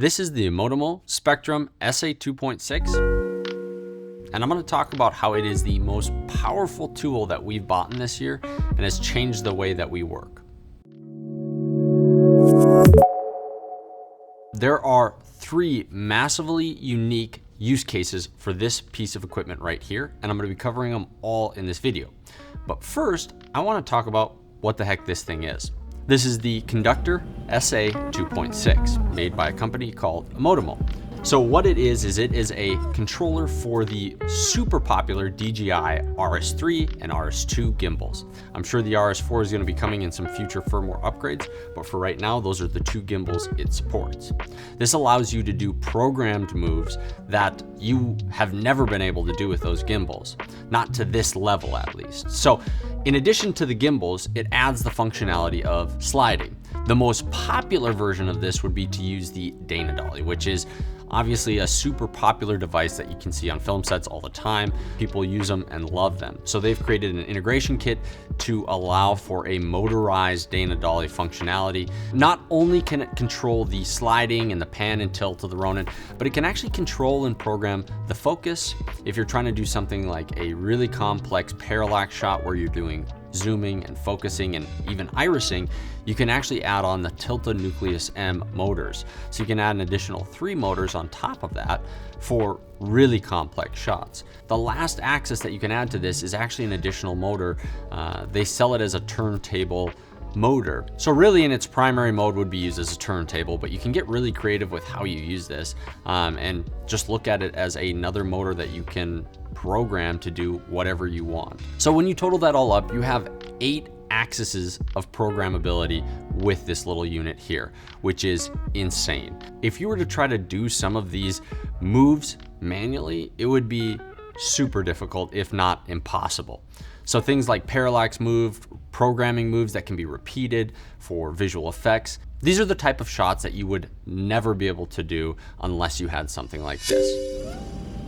This is the Emotimo Spectrum SA2.6, and I'm going to talk about how it is the most powerful tool that we've bought in this year and has changed the way that we work. There are three massively unique use cases for this piece of equipment right here, and I'm going to be covering them all in this video. But first, I want to talk about what the heck this thing is. This is the Conductor SA2.6, made by a company called Emotimo. So what it is it is a controller for the super popular DJI RS3 and RS2 gimbals. I'm sure the RS4 is going to be coming in some future firmware upgrades, but for right now, those are the two gimbals it supports. This allows you to do programmed moves that you have never been able to do with those gimbals, not to this level at least. So in addition to the gimbals, it adds the functionality of sliding. The most popular version of this would be to use the Dana Dolly, which is obviously a super popular device that you can see on film sets all the time. People use them and love them. So they've created an integration kit to allow for a motorized Dana Dolly functionality. Not only can it control the sliding and the pan and tilt of the Ronin, but it can actually control and program the focus. If you're trying to do something like a really complex parallax shot where you're doing zooming and focusing and even irising, you can actually add on the Tilta Nucleus M motors. So you can add an additional 3 motors on top of that for really complex shots. The last axis that you can add to this is actually an additional motor. They sell it as a turntable motor. So really in its primary mode would be used as a turntable, but you can get really creative with how you use this and just look at it as another motor that you can program to do whatever you want. So when you total that all up, you have 8 axes of programmability with this little unit here, which is insane. If you were to try to do some of these moves manually, it would be super difficult, if not impossible. So things like parallax move, programming moves that can be repeated for visual effects. These are the type of shots that you would never be able to do unless you had something like this.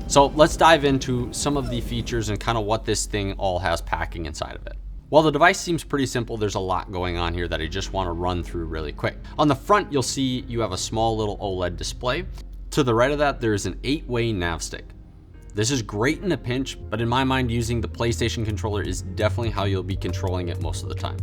So let's dive into some of the features and kind of what this thing all has packing inside of it. While the device seems pretty simple, there's a lot going on here that I just want to run through really quick. On the front, you'll see you have a small little OLED display. To the right of that, there's an 8-way nav stick. This is great in a pinch, but in my mind, using the PlayStation controller is definitely how you'll be controlling it most of the time.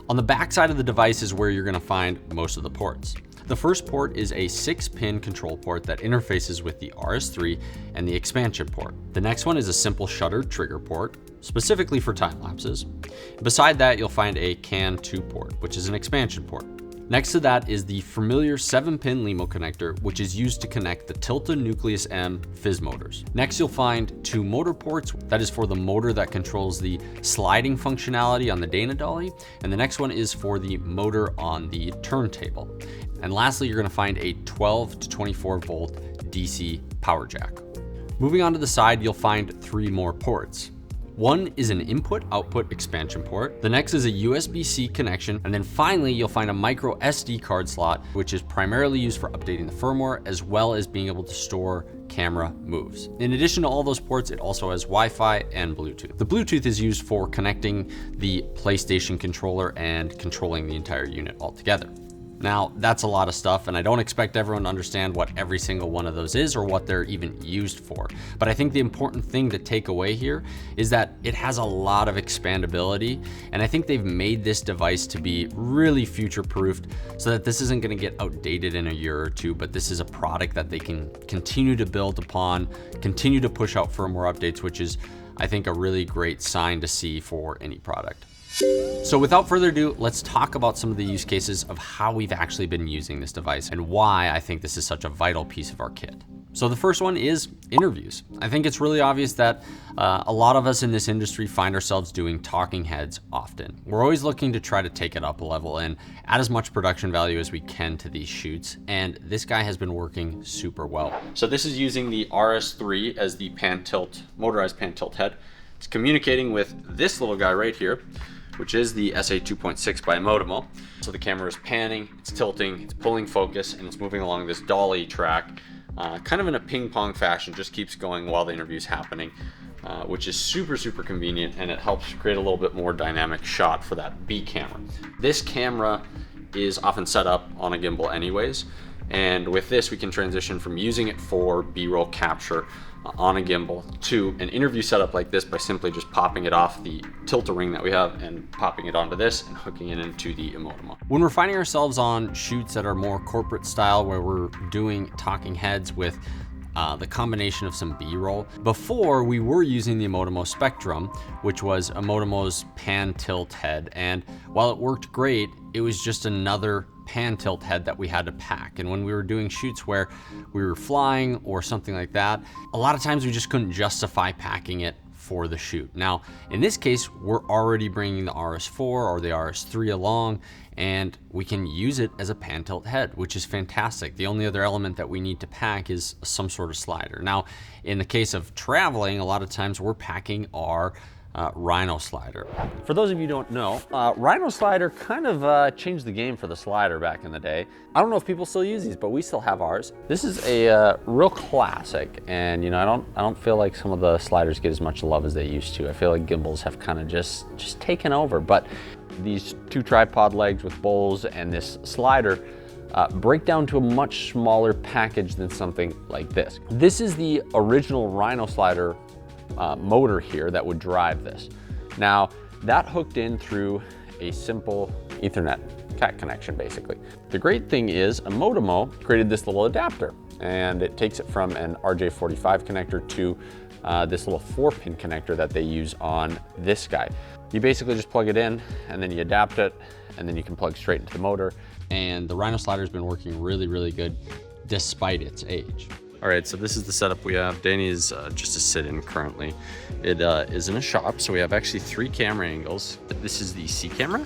On the back side of the device is where you're going to find most of the ports. The first port is a 6-pin control port that interfaces with the RS3 and the expansion port. The next one is a simple shutter trigger port, specifically for time lapses. Beside that, you'll find a CAN 2 port, which is an expansion port. Next to that is the familiar 7-pin LEMO connector, which is used to connect the Tilta Nucleus M fizz motors. Next, you'll find 2 motor ports. That is for the motor that controls the sliding functionality on the Dana Dolly, and the next one is for the motor on the turntable. And lastly, you're going to find a 12 to 24 volt DC power jack. Moving on to the side, you'll find 3 more ports. One is an input-output expansion port. The next is a USB-C connection. And then finally, you'll find a micro SD card slot, which is primarily used for updating the firmware, as well as being able to store camera moves. In addition to all those ports, it also has Wi-Fi and Bluetooth. The Bluetooth is used for connecting the PlayStation controller and controlling the entire unit altogether. Now, that's a lot of stuff, and I don't expect everyone to understand what every single one of those is or what they're even used for. But I think the important thing to take away here is that it has a lot of expandability, and I think they've made this device to be really future-proofed so that this isn't going to get outdated in a year or two, but this is a product that they can continue to build upon, continue to push out firmware updates, which is, I think, a really great sign to see for any product. So without further ado, let's talk about some of the use cases of how we've actually been using this device and why I think this is such a vital piece of our kit. So the first one is interviews. I think it's really obvious that a lot of us in this industry find ourselves doing talking heads often. We're always looking to try to take it up a level and add as much production value as we can to these shoots, and this guy has been working super well. So this is using the RS3 as the pan tilt, motorized pan tilt head. It's communicating with this little guy right here, which is the SA2.6 by Emotimo. So the camera is panning, it's tilting, it's pulling focus, and it's moving along this dolly track, kind of in a ping pong fashion, just keeps going while the interview is happening, which is super, super convenient, and it helps create a little bit more dynamic shot for that B camera. This camera is often set up on a gimbal anyways, And with this, we can transition from using it for B-roll capture on a gimbal to an interview setup like this by simply just popping it off the tilt-a-ring that we have and popping it onto this and hooking it into the Emotimo. When we're finding ourselves on shoots that are more corporate style, where we're doing talking heads with the combination of some B-roll. Before, we were using the Emotimo Spectrum, which was Emotimo's pan tilt head. And while it worked great, it was just another pan tilt head that we had to pack. And when we were doing shoots where we were flying or something like that, a lot of times we just couldn't justify packing it for the shoot. Now, in this case, we're already bringing the RS4 or the RS3 along, and we can use it as a pan tilt head, which is fantastic. The only other element that we need to pack is some sort of slider. Now, in the case of traveling, a lot of times we're packing our Rhino slider. For those of you who don't know, Rhino slider kind of changed the game for the slider back in the day. I don't know if people still use these, but we still have ours. This is a real classic, and you know, I don't feel like some of the sliders get as much love as they used to. I feel like gimbals have kind of just taken over, but these two tripod legs with bowls and this slider break down to a much smaller package than something like this. This is the original Rhino slider motor here that would drive this. Now, that hooked in through a simple Ethernet cat connection, basically. The great thing is Emotimo created this little adapter, and it takes it from an RJ45 connector to this little 4-pin connector that they use on this guy. You basically just plug it in, and then you adapt it, and then you can plug straight into the motor. And the Rhino slider has been working really, really good despite its age. All right, so this is the setup we have. Danny is just a sit-in currently. It is in a shop, so we have actually 3 camera angles. This is the C camera.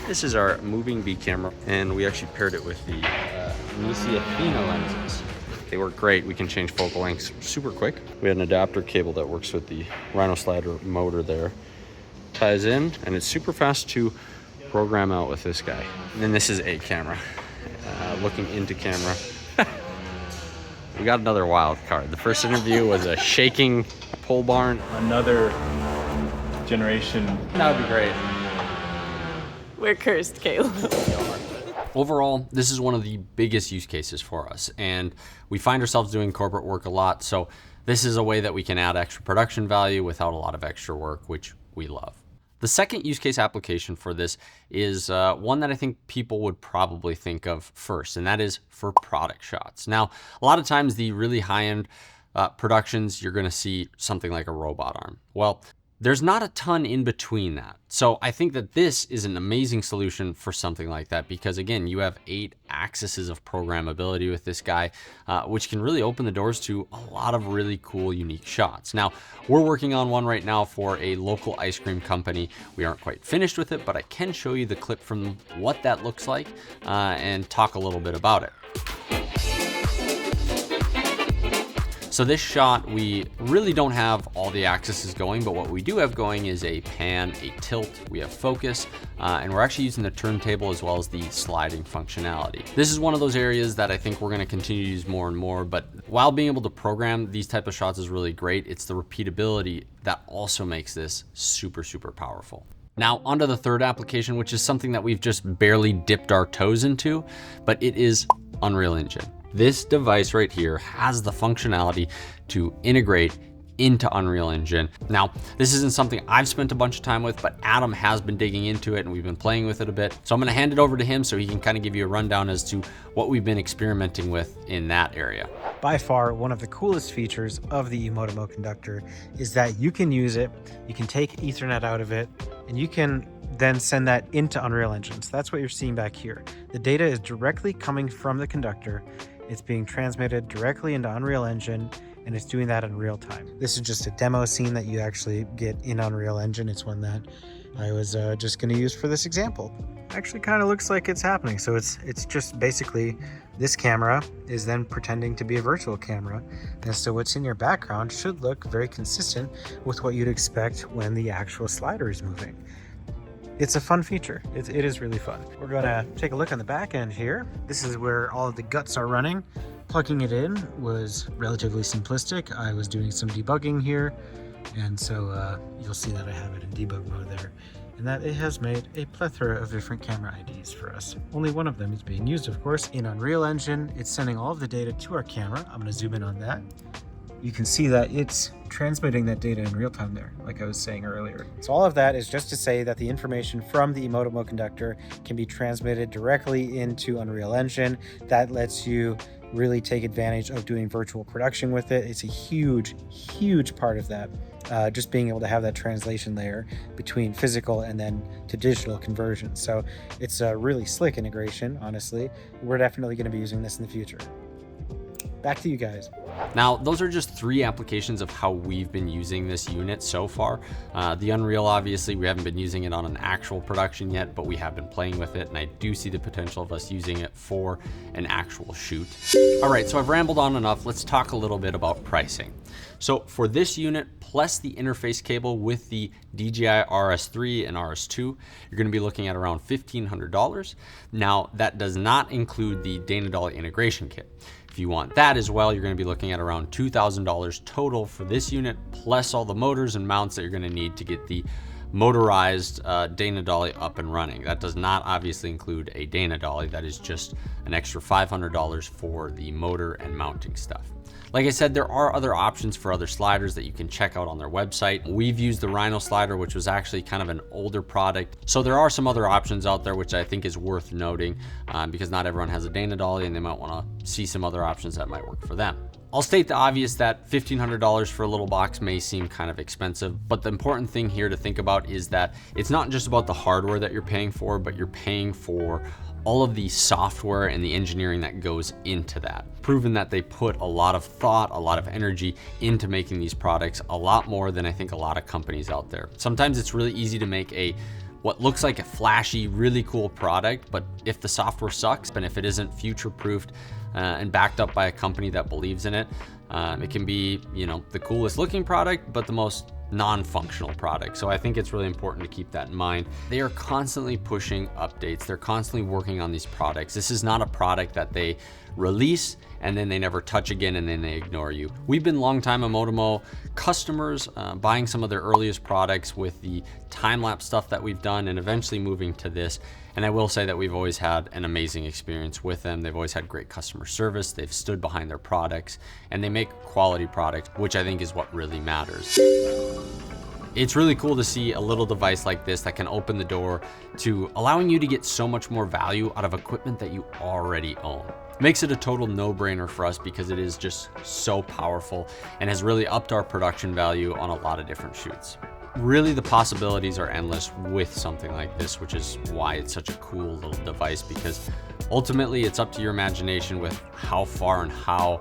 This is our moving B camera, and we actually paired it with the Nisi Athena lenses. They work great. We can change focal lengths super quick. We have an adapter cable that works with the Rhino slider motor there. Ties in, and it's super fast to program out with this guy. And then this is a camera. Looking into camera. We got another wild card. The first interview was a shaking pole barn. Another generation. That would be great. We're cursed, Caleb. Overall, this is one of the biggest use cases for us, and we find ourselves doing corporate work a lot, so this is a way that we can add extra production value without a lot of extra work, which we love. The second use case application for this is one that I think people would probably think of first, and that is for product shots. Now, a lot of times the really high-end productions, you're gonna see something like a robot arm. Well, there's not a ton in between that. So I think that this is an amazing solution for something like that, because again, you have 8 axes of programmability with this guy, which can really open the doors to a lot of really cool, unique shots. Now, we're working on one right now for a local ice cream company. We aren't quite finished with it, but I can show you the clip from what that looks like and talk a little bit about it. So this shot, we really don't have all the axes going, but what we do have going is a pan, a tilt, we have focus, and we're actually using the turntable as well as the sliding functionality. This is one of those areas that I think we're gonna continue to use more and more, but while being able to program these type of shots is really great, it's the repeatability that also makes this super, super powerful. Now onto the third application, which is something that we've just barely dipped our toes into, but it is Unreal Engine. This device right here has the functionality to integrate into Unreal Engine. Now, this isn't something I've spent a bunch of time with, but Adam has been digging into it and we've been playing with it a bit. So I'm gonna hand it over to him so he can kind of give you a rundown as to what we've been experimenting with in that area. By far, one of the coolest features of the Emotimo conductor is that you can use it, you can take Ethernet out of it, and you can then send that into Unreal Engine. So that's what you're seeing back here. The data is directly coming from the conductor. It's being transmitted directly into Unreal Engine, and it's doing that in real time. This is just a demo scene that you actually get in Unreal Engine. It's one that I was just going to use for this example. Actually kind of looks like it's happening. So it's just basically this camera is then pretending to be a virtual camera. And so what's in your background should look very consistent with what you'd expect when the actual slider is moving. It's a fun feature. It is really fun. We're gonna take a look on the back end here. This is where all of the guts are running. Plugging it in was relatively simplistic. I was doing some debugging here, and so you'll see that I have it in debug mode there. and that it has made a plethora of different camera IDs for us. Only one of them is being used, of course. In Unreal Engine, it's sending all of the data to our camera. I'm going to zoom in on that. You can see that it's transmitting that data in real time there, like I was saying earlier. So all of that is just to say that the information from the Emotimo conductor can be transmitted directly into Unreal Engine. That lets you really take advantage of doing virtual production with it. It's a huge, huge part of that. Just being able to have that translation layer between physical and then to digital conversion. So it's a really slick integration, honestly. We're definitely going to be using this in the future. Back to you guys. Now, those are just 3 applications of how we've been using this unit so far. The Unreal, obviously, we haven't been using it on an actual production yet, but we have been playing with it, and I do see the potential of us using it for an actual shoot. All right, so I've rambled on enough. Let's talk a little bit about pricing. So for this unit, plus the interface cable with the DJI RS3 and RS2, you're gonna be looking at around $1,500. Now, that does not include the Dana Dolly integration kit. If you want that as well, you're going to be looking at around $2,000 total for this unit, plus all the motors and mounts that you're going to need to get the motorized Dana Dolly up and running. That does not obviously include a Dana Dolly. That is just an extra $500 for the motor and mounting stuff. Like I said, there are other options for other sliders that you can check out on their website. We've used the Rhino slider, which was actually kind of an older product. So there are some other options out there, which I think is worth noting because not everyone has a Dana Dolly and they might want to see some other options that might work for them. I'll state the obvious that $1,500 for a little box may seem kind of expensive, but the important thing here to think about is that it's not just about the hardware that you're paying for, but you're paying for all of the software and the engineering that goes into that. Proven that they put a lot of thought, a lot of energy into making these products, a lot more than I think a lot of companies out there. Sometimes it's really easy to make what looks like a flashy, really cool product, but if the software sucks and if it isn't future-proofed and backed up by a company that believes in it, it can be, the coolest looking product, but the most non-functional product. So I think it's really important to keep that in mind. They are constantly pushing updates. They're constantly working on these products. This is not a product that they release and then they never touch again and then they ignore you. We've been longtime Emotimo customers, buying some of their earliest products with the time-lapse stuff that we've done and eventually moving to this. And I will say that we've always had an amazing experience with them. They've always had great customer service. They've stood behind their products and they make quality products, which I think is what really matters. It's really cool to see a little device like this that can open the door to allowing you to get so much more value out of equipment that you already own. Makes it a total no-brainer for us because it is just so powerful and has really upped our production value on a lot of different shoots. Really, the possibilities are endless with something like this, which is why it's such a cool little device, because ultimately it's up to your imagination with how far and how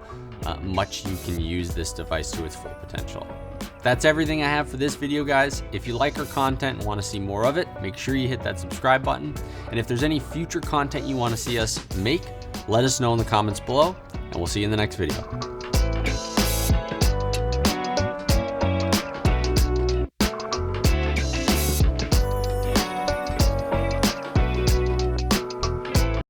much you can use this device to its full potential. That's everything I have for this video, guys. If you like our content and want to see more of it, make sure you hit that subscribe button. And if there's any future content you want to see us make, let us know in the comments below, and we'll see you in the next video.